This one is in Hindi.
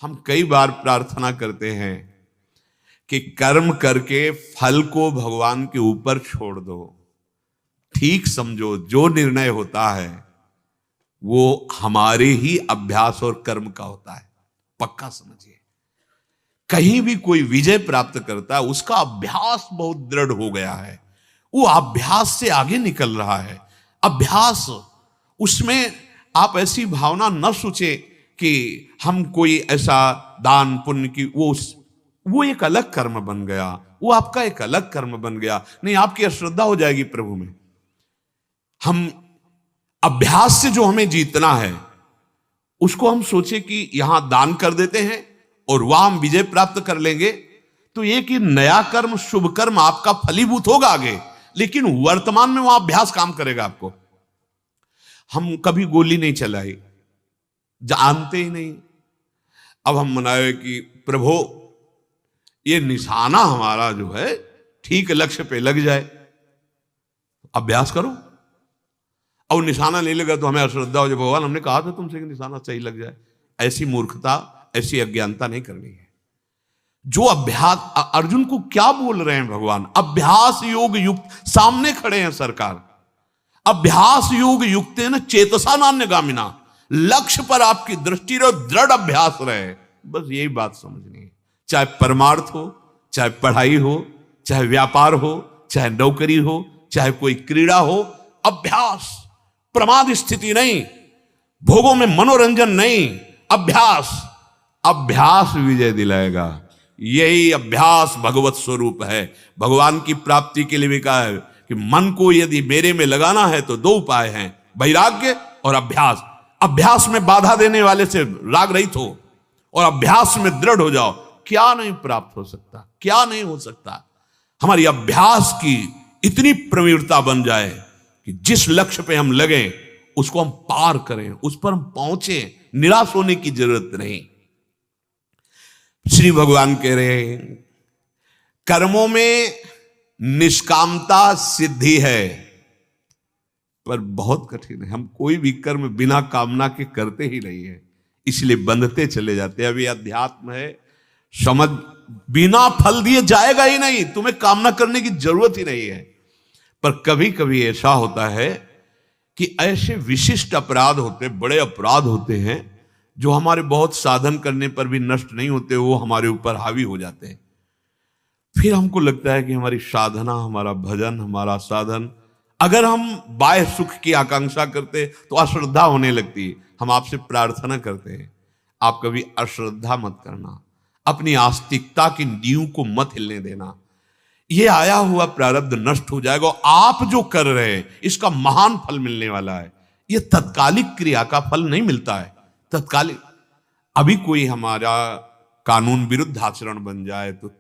हम कई बार प्रार्थना करते हैं कि कर्म करके फल को भगवान के ऊपर छोड़ दो, ठीक समझो जो निर्णय होता है वो हमारे ही अभ्यास और कर्म का होता है। पक्का समझिए, कहीं भी कोई विजय प्राप्त करता है उसका अभ्यास बहुत दृढ़ हो गया है, वो अभ्यास से आगे निकल रहा है। अभ्यास, उसमें आप ऐसी भावना न सोचे कि हम कोई ऐसा दान पुण्य की वो एक अलग कर्म बन गया, वो आपका एक अलग कर्म बन गया। नहीं, आपकी अश्रद्धा हो जाएगी प्रभु में। हम अभ्यास से जो हमें जीतना है उसको हम सोचे कि यहां दान कर देते हैं और वहां हम विजय प्राप्त कर लेंगे, तो एक ही नया कर्म, शुभ कर्म आपका फलीभूत होगा आगे, लेकिन वर्तमान में वहां अभ्यास काम करेगा आपको। हम कभी गोली नहीं चलाई, जानते ही नहीं। अब हम मनाए कि प्रभु ये निशाना हमारा जो है ठीक लक्ष्य पे लग जाए, अभ्यास करो। और निशाना नहीं लगा तो हमें अश्रद्धा हो जाए, भगवान हमने कहा था तुमसे कि निशाना सही लग जाए। ऐसी मूर्खता, ऐसी अज्ञानता नहीं करनी है। जो अभ्यास, अर्जुन को क्या बोल रहे हैं भगवान? अभ्यास योग युक्त, सामने खड़े हैं सरकार। अभ्यास योग युक्त है ना, चेतसा नान्यगामिना, लक्ष्य पर आपकी दृष्टि रहे, दृढ़ अभ्यास रहे। बस यही बात समझनी है। चाहे परमार्थ हो, चाहे पढ़ाई हो, चाहे व्यापार हो, चाहे नौकरी हो, चाहे कोई क्रीड़ा हो, अभ्यास, प्रमाद स्थिति नहीं, भोगों में मनोरंजन नहीं, अभ्यास। अभ्यास विजय दिलाएगा। यही अभ्यास भगवत स्वरूप है। भगवान की प्राप्ति के लिए भी कहा है कि मन को यदि मेरे में लगाना है तो दो उपाय हैं, वैराग्य और अभ्यास। अभ्यास में बाधा देने वाले से राग रहित हो और अभ्यास में दृढ़ हो जाओ। क्या नहीं प्राप्त हो सकता, क्या नहीं हो सकता। हमारी अभ्यास की इतनी प्रवीणता बन जाए कि जिस लक्ष्य पे हम लगे उसको हम पार करें, उस पर हम पहुंचे, निराश होने की जरूरत नहीं। श्री भगवान कह रहे हैं कर्मों में निष्कामता सिद्धि है, पर बहुत कठिन है। हम कोई भी कर्म बिना कामना के करते ही नहीं है, इसलिए बंधते चले जाते हैं। अभी अध्यात्म है, समझ, बिना फल दिए जाएगा ही नहीं, तुम्हें कामना करने की जरूरत ही नहीं है। पर कभी कभी ऐसा होता है कि ऐसे विशिष्ट अपराध होते, बड़े अपराध होते हैं जो हमारे बहुत साधन करने पर भी नष्ट नहीं होते, वो हमारे ऊपर हावी हो जाते हैं। फिर हमको लगता है कि हमारी साधना, हमारा भजन, हमारा साधन, अगर हम बाह्य सुख की आकांक्षा करते तो अश्रद्धा होने लगती है। हम आपसे प्रार्थना करते हैं, आप कभी अश्रद्धा मत करना, अपनी आस्तिकता की नींव को मत हिलने देना। ये आया हुआ प्रारब्ध नष्ट हो जाएगा। आप जो कर रहे हैं इसका महान फल मिलने वाला है। ये तत्कालिक क्रिया का फल नहीं मिलता है, तत्कालिक। अभी कोई हमारा कानून विरुद्ध आचरण बन जाए तो